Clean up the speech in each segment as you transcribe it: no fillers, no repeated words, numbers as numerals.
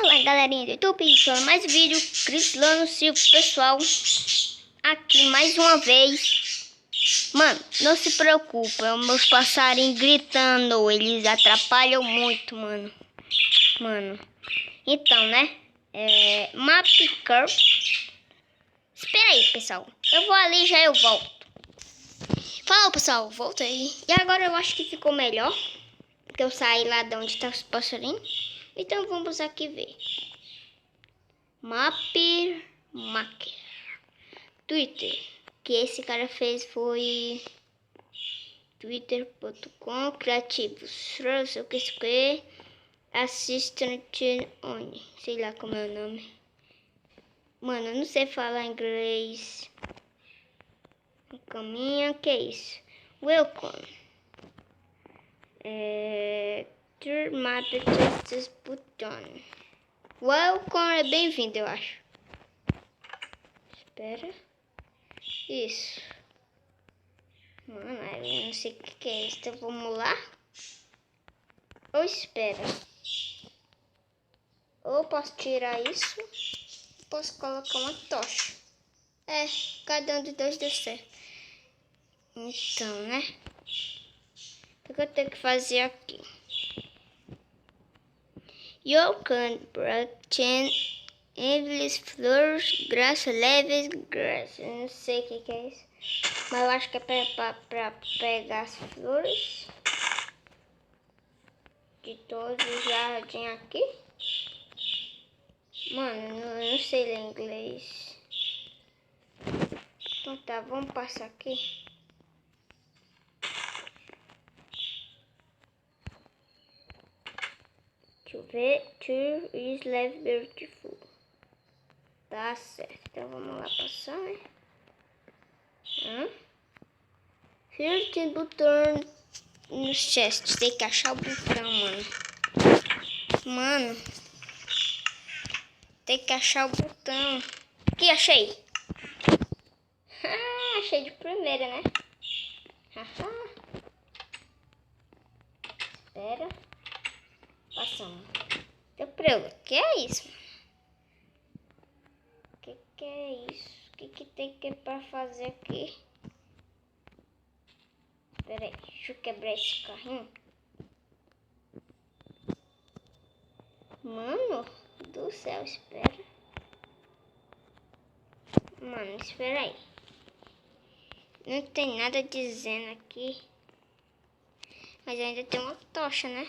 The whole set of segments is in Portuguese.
Fala galerinha do YouTube, só mais um vídeo, Crislano Silva, pessoal, aqui mais uma vez. Mano, não se preocupa, meus passarinhos gritando, eles atrapalham muito, mano. Então, né, Map Curve. Espera aí, pessoal, eu vou ali, já eu volto. Fala, pessoal, voltei. E agora eu acho que ficou melhor, porque eu saí lá de onde tá os passarinhos. Então vamos aqui ver. Maker Twitter. Que esse cara fez foi twitter.com criativos. O que assistant on. Sei lá como é o nome. Mano, eu não sei falar inglês. Caminha, que é isso? Welcome. Map Justice Button. Welcome é bem-vindo, eu acho. Espera. Isso. Mano, eu não sei o que é isso. Então vamos lá. Ou espera. Ou posso tirar isso. Posso colocar uma tocha. Cada um dos dois deu certo. Então, né? O que eu tenho que fazer aqui? You can pretend endless flowers, grass, leves, grass. Eu não sei o que é isso. Mas eu acho que é pra pegar as flores de todos os jardins aqui. Mano, eu não sei ler inglês. Então tá, vamos passar aqui. Deixa eu ver. Two is left beautiful. Tá certo. Então vamos lá passar, né? Here tem botão nos chests. Tem que achar o botão, mano. Mano. Tem que achar o botão. Aqui, achei. Achei de primeira, né? Espera. Passamos. Deu pra eu. Que é isso? Que é isso? O que tem que pra fazer aqui? Espera aí. Deixa eu quebrar esse carrinho. Mano do céu, espera. Mano, espera aí. Não tem nada dizendo aqui. Mas ainda tem uma tocha, né?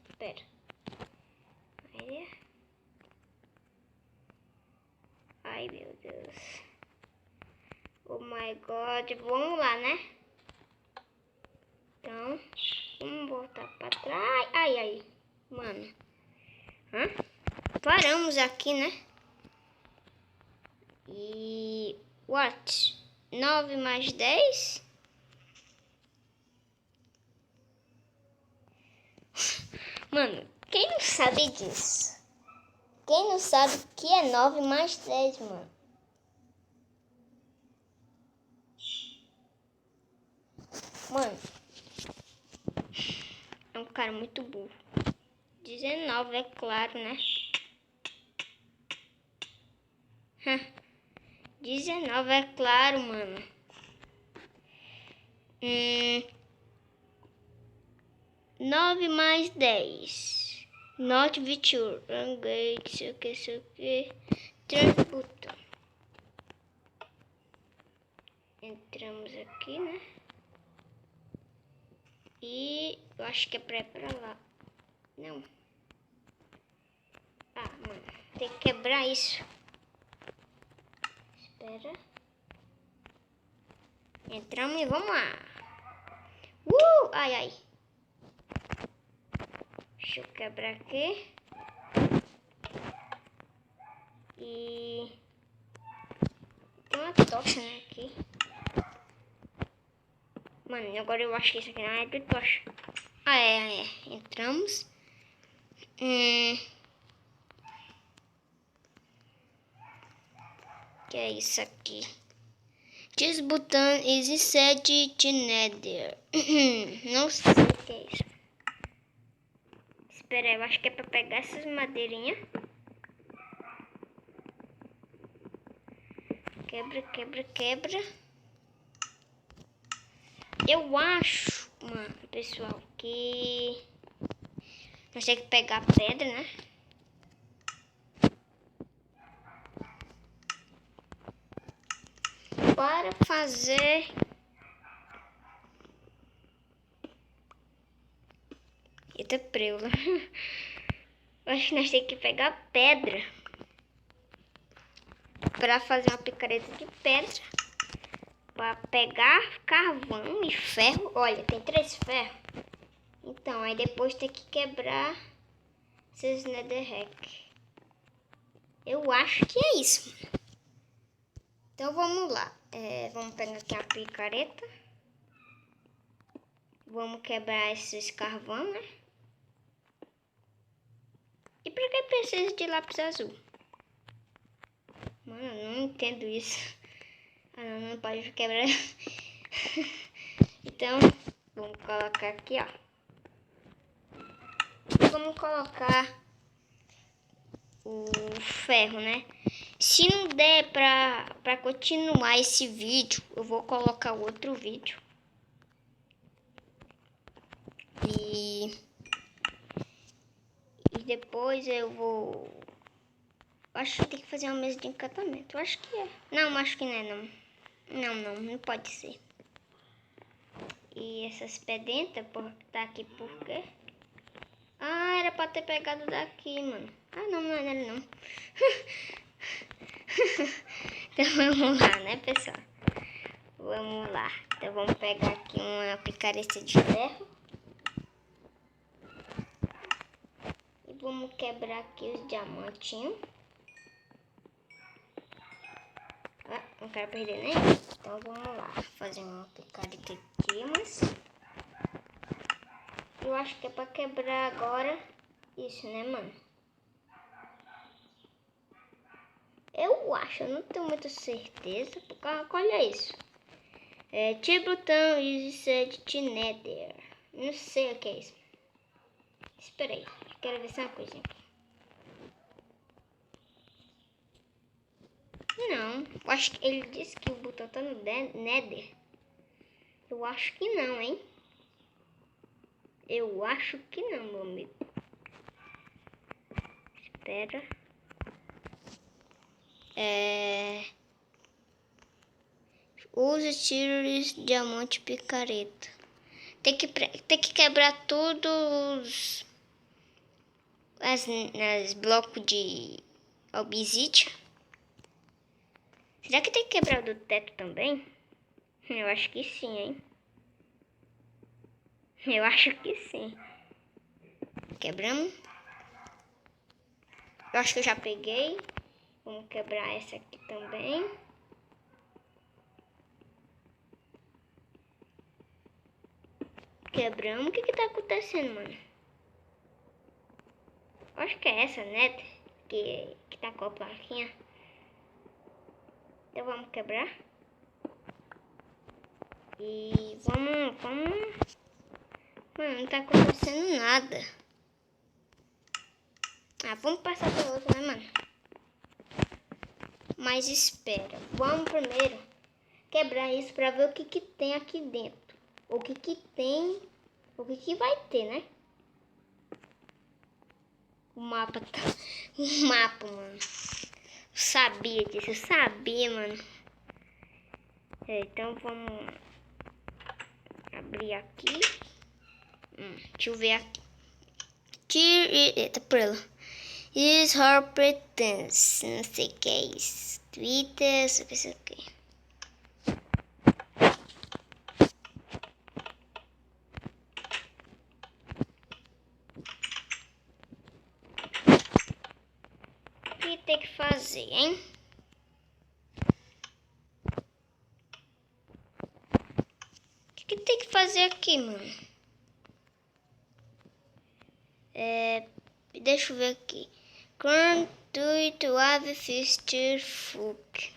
Espera. Aí. Ai, meu Deus. Oh my God. Vamos lá, né? Então, vamos voltar pra trás. Ai. Mano. Paramos aqui, né? E... What? 9 mais 10? Mano, quem não sabe disso? Quem não sabe o que é 9 mais 10, mano? Mano, é um cara muito burro. 19, é claro, né? 19, é claro, mano. 9 mais 10. Not virtual. Engage, sei o que. Transputa. Entramos aqui, né? E eu acho que é pra ir pra lá. Não. Mano. Tem que quebrar isso. Espera. Entramos e vamos lá. Ai. Deixa eu quebrar aqui. E... tem uma tocha, né, aqui. Mano, agora eu acho que isso aqui não é de tocha. É. Entramos. Que é isso aqui? This button is set to nether. Não sei o que é isso. Espera aí, eu acho que é pra pegar essas madeirinhas. Quebra, quebra, quebra. Eu acho, mano, pessoal, que nós temos que pegar a pedra, né? Para fazer... Eita preula. Acho que nós temos que pegar pedra para fazer uma picareta de pedra. Para pegar carvão e ferro. Olha, tem 3 ferros. Então, aí depois tem que quebrar esses netherrack. Eu acho que é isso. Então vamos lá. Vamos pegar aqui a picareta. Vamos quebrar esses carvão, né? E pra que precisa de lápis azul? Mano, eu não entendo isso. Ah, não pode quebrar. Então, vamos colocar aqui, ó. Vamos colocar o ferro, né? Se não der pra continuar esse vídeo, eu vou colocar outro vídeo. E depois eu vou... Acho que tem que fazer uma mesa de encantamento. Eu acho que é. Não, acho que não é, não. Não pode ser. E essas pedentas tá aqui por quê? Ah, era pra ter pegado daqui, mano. Ah, não era não. Então vamos lá, né, pessoal? Vamos lá. Então vamos pegar aqui uma picareta de ferro. E vamos quebrar aqui os diamantinhos. Ah, não quero perder nem. Então vamos lá. Fazer uma picareta de diamantes. Eu acho que é pra quebrar agora isso, né, mano? Eu acho, eu não tenho muita certeza. Porque olha isso. Tibrutão e said de nether. Não sei o que é isso. Espera aí, quero ver só uma coisinha. Não, eu acho que ele disse que o botão tá no nether. Eu acho que não, hein? Eu acho que não, meu amigo. Espera. Use tiros, diamante, picareta. Tem que quebrar todos as blocos de obsidian. Será que tem que quebrar o do teto também? Eu acho que sim, hein? Eu acho que sim. Quebramos. Eu acho que eu já peguei. Vamos quebrar essa aqui também. Quebramos. O que tá acontecendo, mano? Eu acho que é essa, né? Que tá com a plaquinha. Então vamos quebrar. E vamos... Mano, não tá acontecendo nada. Ah, vamos passar pelo outro, né, mano? Mas espera. Vamos primeiro quebrar isso pra ver o que tem aqui dentro. O que tem... O que vai ter, né? O mapa tá... O mapa, mano. Eu sabia disso, eu sabia, mano. Então vamos abrir aqui. Deixa eu ver aqui. Eita, por ela. Is her pretense. Não sei o que é isso. Twitter, não sei o que. O que tem que fazer, hein? O que tem que fazer aqui, mano? Deixa eu ver aqui. Current to have Fister Fook.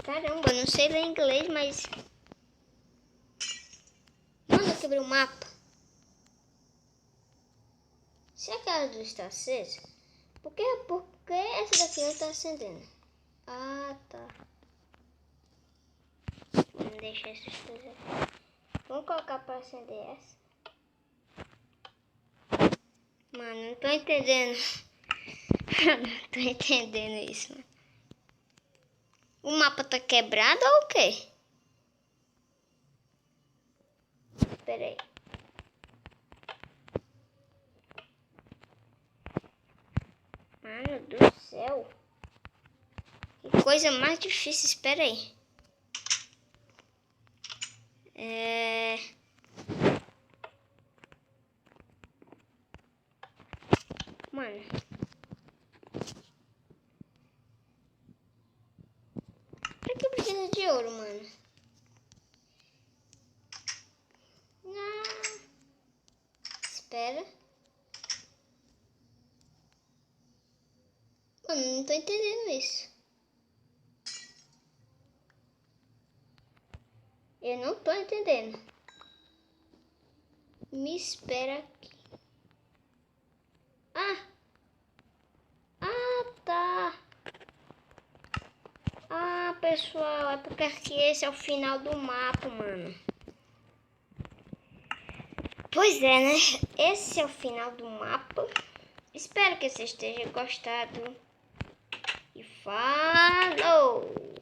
Caramba, não sei ler inglês, mas... Mano, eu quebrei o mapa. Será que a luz está acesa? Por que essa daqui não está acendendo? Ah, tá. Vamos deixar essas coisas aqui. Vamos colocar para acender essa. Mano, não tô entendendo. Não tô entendendo isso, mano. O mapa tá quebrado ou o quê? Espera aí. Mano do céu. Que coisa mais difícil. Espera aí. Mano. Pra que precisa de ouro, mano? Não. Espera. Mano, não tô entendendo isso. Eu não tô entendendo. Me espera aqui. Tá. Pessoal, é porque aqui esse é o final do mapa, mano. Pois é, né? Esse é o final do mapa. Espero que vocês tenham gostado. E falou!